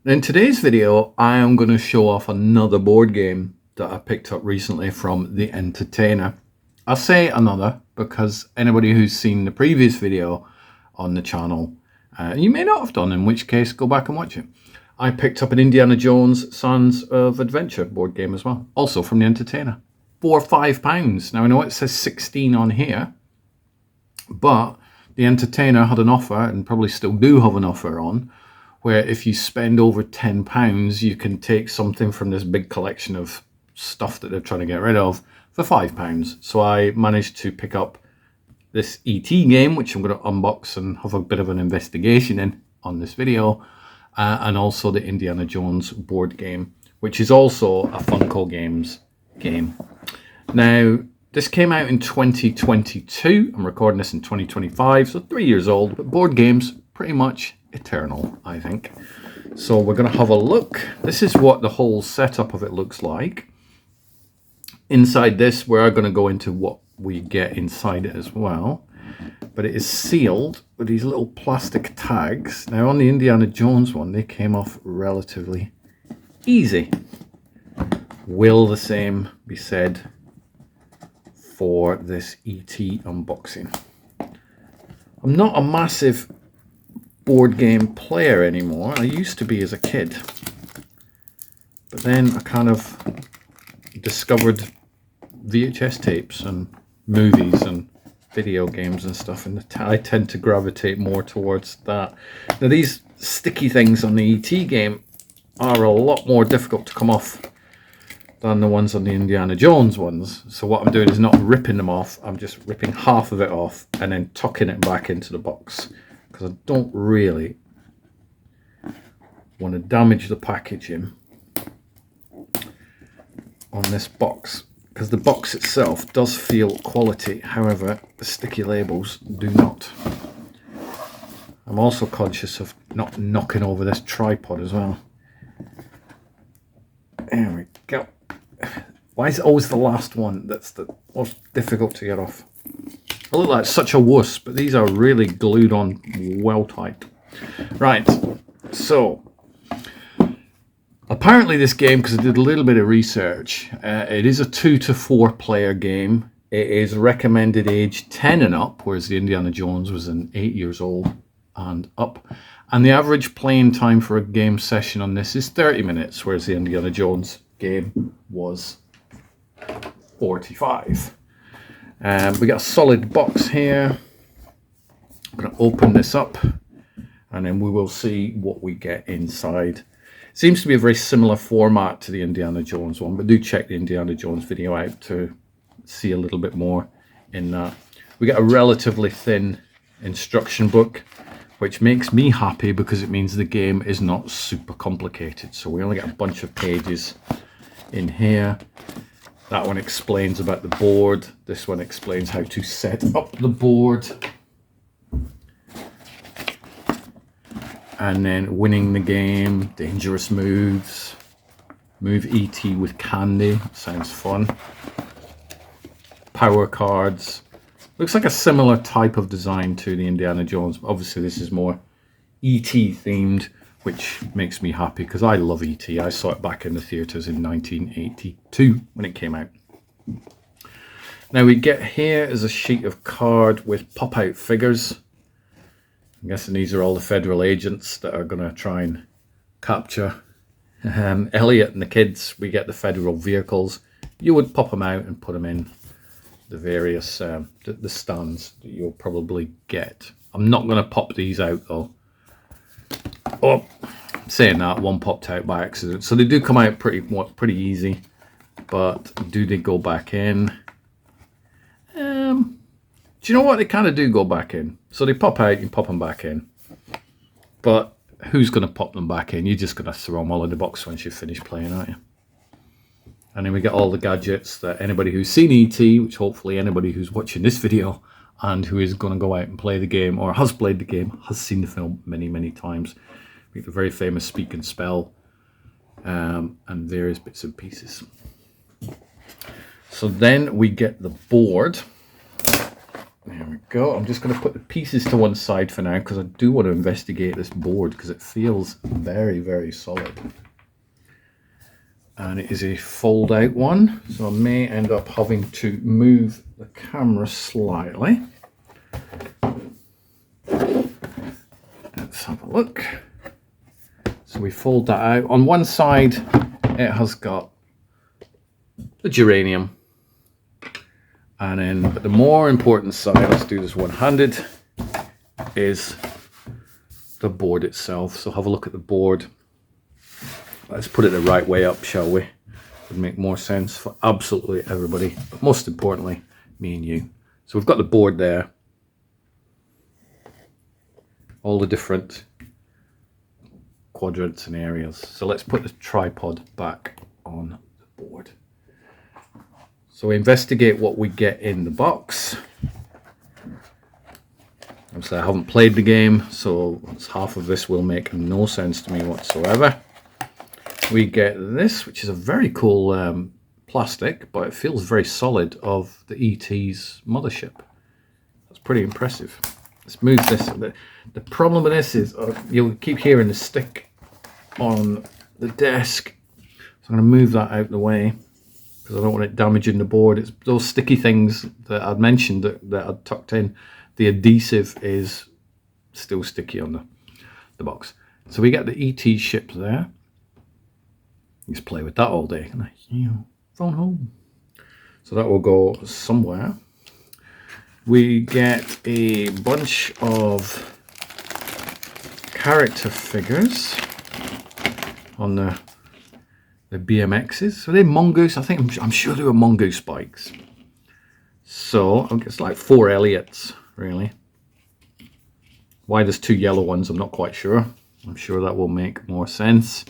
In today's video, I am going to show off another board game that I picked up recently from The Entertainer. I say another because anybody who's seen the previous video on the channel, you may not have done, in which case go back and watch it. I picked up an Indiana Jones Sons of Adventure board game as well, also from The Entertainer, for £5. Now I know it says 16 on here, but The Entertainer had an offer, and probably still do have an offer on, where if you spend over £10, you can take something from this big collection of stuff that they're trying to get rid of for £5. So I managed to pick up this ET game, which I'm going to unbox and have a bit of an investigation in on this video, and also the Indiana Jones board game, which is also a Funko Games game. Now, this came out in 2022. I'm recording this in 2025, so 3 years old, but board games pretty much eternal, I think. So we're going to have a look. This is what the whole setup of it looks like. Inside this, we're going to go into what we get inside it as well. But it is sealed with these little plastic tags. Now on the Indiana Jones one, they came off relatively easy. Will the same be said for this ET unboxing? I'm not a massive board game player anymore. I used to be as a kid, but then I kind of discovered VHS tapes and movies and video games and stuff, and I tend to gravitate more towards that. Now these sticky things on the ET game are a lot more difficult to come off than the ones on the Indiana Jones ones. So what I'm doing is not ripping them off, I'm just ripping half of it off and then tucking it back into the box, because I don't really want to damage the packaging on this box, because the box itself does feel quality, however the sticky labels do not. I'm also conscious of not knocking over this tripod as well. There we go. Why is it always the last one that's the most difficult to get off? I look like such a wuss, but these are really glued on well tight. Right, so apparently this game, because I did a little bit of research, it is a 2 to 4 player game. It is recommended age 10 and up, whereas the Indiana Jones was an 8 years old and up. And the average playing time for a game session on this is 30 minutes, whereas the Indiana Jones game was 45. We got a solid box here. I'm going to open this up and then we will see what we get inside. It seems to be a very similar format to the Indiana Jones one, but do check the Indiana Jones video out to see a little bit more in that. We got a relatively thin instruction book, which makes me happy because it means the game is not super complicated. So we only get a bunch of pages in here. That one explains about the board. This one explains how to set up the board. And then winning the game, dangerous moves, move ET with candy, sounds fun. Power cards. Looks like a similar type of design to the Indiana Jones. Obviously this is more ET themed, which makes me happy because I love ET. I saw it back in the theaters in 1982 when it came out. Now we get here is a sheet of card with pop-out figures. I'm guessing these are all the federal agents that are going to try and capture Elliot and the kids. We get the federal vehicles. You would pop them out and put them in the various the stands that you'll probably get. I'm not going to pop these out though. Oh, saying that, one popped out by accident. So they do come out pretty easy, but do they go back in? Do you know what? They kind of do go back in. So they pop out, you pop them back in. But who's going to pop them back in? You're just going to throw them all in the box once you've finished playing, aren't you? And then we get all the gadgets that anybody who's seen ET, which hopefully anybody who's watching this video and who is going to go out and play the game or has played the game, has seen the film many, many times. We get the very famous speak and spell and various bits and pieces. So then we get the board. There we go. I'm just going to put the pieces to one side for now because I do want to investigate this board because it feels very, very solid. And it is a fold out one, so I may end up having to move the camera slightly. Let's have a look. So we fold that out. On one side it has got the geranium, and then the more important side, let's do this one-handed, is the board itself. So have a look at the board. Let's put it the right way up, shall we? Would make more sense for absolutely everybody, but most importantly, me and you. So we've got the board there. All the different quadrants and areas. So let's put the tripod back on the board. So we investigate what we get in the box. Obviously I haven't played the game, so half of this will make no sense to me whatsoever. We get this, which is a very cool plastic, but it feels very solid, of the ET's mothership. That's pretty impressive. Let's move this. The problem with this is you'll keep hearing the stick on the desk. So I'm going to move that out of the way because I don't want it damaging the board. It's those sticky things that I'd mentioned that I'd tucked in. The adhesive is still sticky on the box. So we get the ET ship there. Just play with that all day. Can I? Phone home. So that will go somewhere. We get a bunch of character figures on the BMXs. So they're mongoose. I'm sure they were mongoose bikes. So it's like 4 Elliots, really. Why there's 2 yellow ones, I'm not quite sure. I'm sure that will make more sense.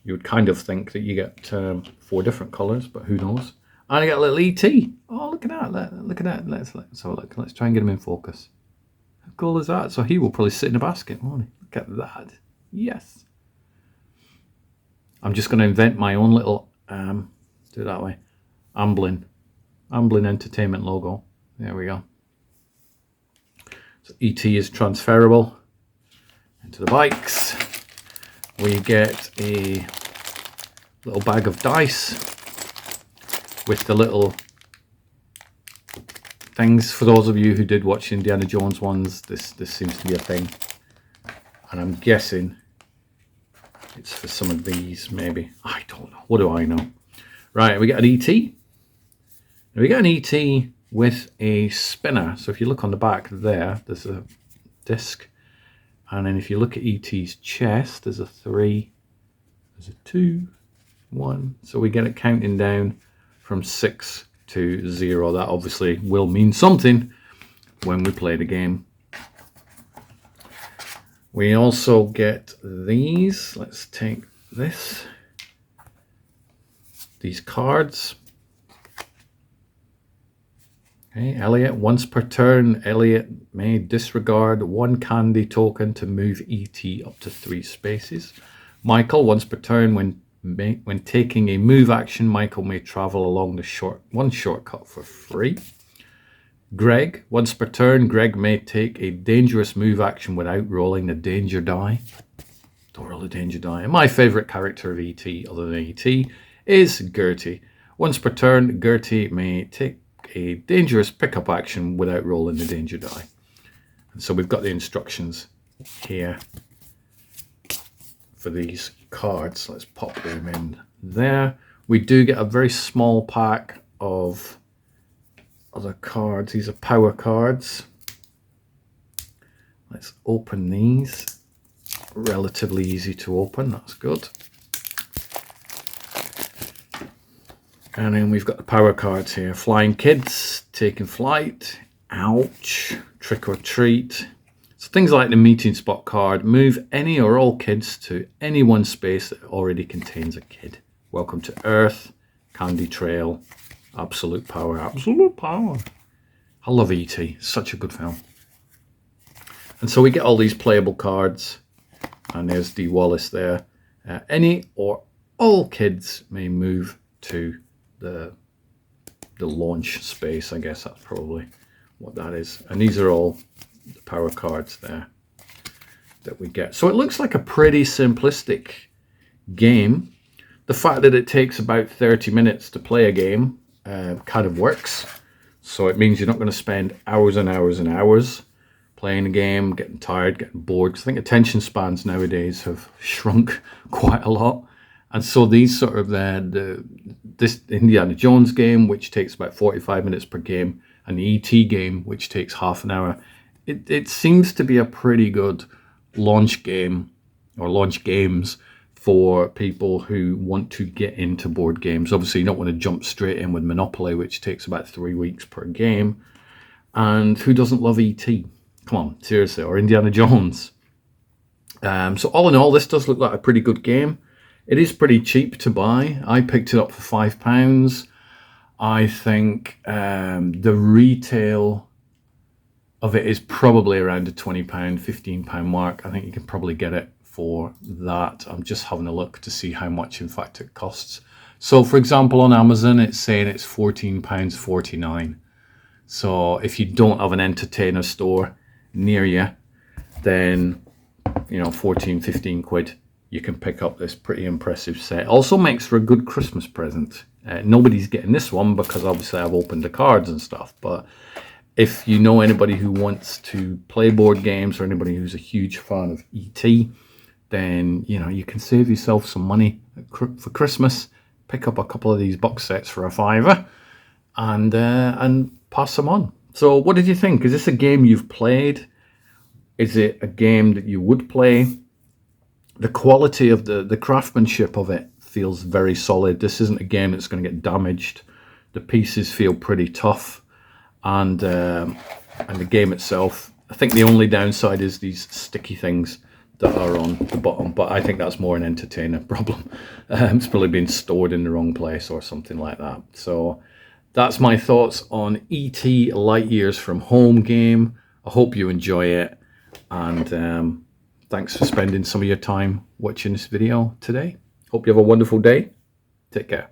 You would kind of think that you get 4 different colours, but who knows? And I got a little ET. Oh, look at that. Look at that. Let's have a look. Let's try and get him in focus. How cool is that? So he will probably sit in a basket, won't he? Look at that. Yes. I'm just going to invent my own little, do it that way, Amblin Entertainment logo. There we go. So ET is transferable into the bikes. We get a little bag of dice with the little things. For those of you who did watch Indiana Jones ones, this seems to be a thing. And I'm guessing it's for some of these, maybe. I don't know. What do I know? Right, we got an ET. We got an ET with a spinner. So if you look on the back there's a disc. And then if you look at ET's chest, there's a 3, there's a 2, 1. So we get it counting down from 6 to 0. That obviously will mean something when we play the game. We also get these. Let's take this. These cards. Okay, Elliot, once per turn, Elliot may disregard 1 candy token to move ET up to 3 spaces. Michael, once per turn, when taking a move action, Michael may travel along the one shortcut for free. Greg, once per turn, Greg may take a dangerous move action without rolling the danger die. Don't roll the danger die. And my favourite character of ET, other than ET, is Gertie. Once per turn, Gertie may take a dangerous pickup action without rolling the danger die. And so we've got the instructions here for these cards. Let's pop them in there. We do get a very small pack of other cards. These are power cards. Let's open these. Relatively easy to open, that's good. And then we've got the power cards here. Flying Kids, Taking Flight, Ouch, Trick or Treat. So things like the Meeting Spot card. Move any or all kids to any one space that already contains a kid. Welcome to Earth, Candy Trail, Absolute Power. Absolute Power. I love E.T. Such a good film. And so we get all these playable cards. And there's D. Wallace there. Any or all kids may move to the launch space. I guess that's probably what that is. And these are all the power cards there that we get. So it looks like a pretty simplistic game. The fact that it takes about 30 minutes to play a game kind of works. So it means you're not going to spend hours and hours and hours playing a game, getting tired, getting bored. 'Cause I think attention spans nowadays have shrunk quite a lot. And so these sort of this Indiana Jones game, which takes about 45 minutes per game, and the ET game, which takes half an hour, it seems to be a pretty good launch game or launch games for people who want to get into board games. Obviously, you don't want to jump straight in with Monopoly, which takes about 3 weeks per game. And who doesn't love ET? Come on, seriously, or Indiana Jones. So all in all, this does look like a pretty good game. It is pretty cheap to buy. I picked it up for £5. I think the retail of it is probably around the £20, £15 mark. I think you can probably get it for that. I'm just having a look to see how much in fact it costs. So for example, on Amazon, it's saying it's £14.49. So if you don't have an entertainer store near you, then 14, 15 quid, you can pick up this pretty impressive set. Also makes for a good Christmas present. Nobody's getting this one because obviously I've opened the cards and stuff, but if you know anybody who wants to play board games or anybody who's a huge fan of ET, then you can save yourself some money for Christmas. Pick up a couple of these box sets for a £5 and pass them on. So what did you think? Is this a game you've played? Is it a game that you would play? The quality of the craftsmanship of it feels very solid. This isn't a game that's going to get damaged. The pieces feel pretty tough, and the game itself, I think the only downside is these sticky things that are on the bottom, but I think that's more an entertainer problem. It's probably been stored in the wrong place or something like that. So that's my thoughts on E.T. Light Years from Home game. I hope you enjoy it, and thanks for spending some of your time watching this video today. Hope you have a wonderful day. Take care.